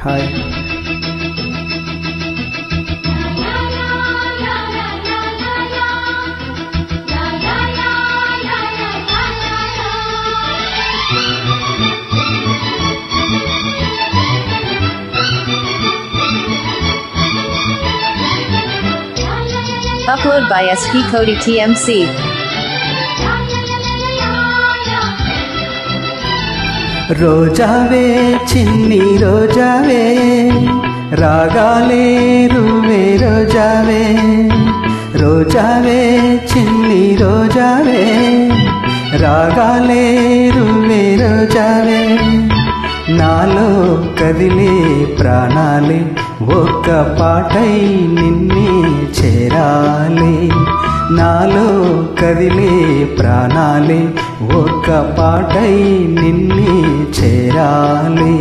Hi. Upload by SP Cody TMC. రోజావే చిన్ని రోజావే రాగాలే రువే రోజావే, రోజావే చిన్ని రోజావే రాగాలే రువే రోజావే, నాలో కదిలే ప్రాణాలే ఒక్క పాటై నిన్నే చేరాలి, నాలో కదిలే ప్రాణాలే ఒక్క పాటై నిన్నే చేరాలి.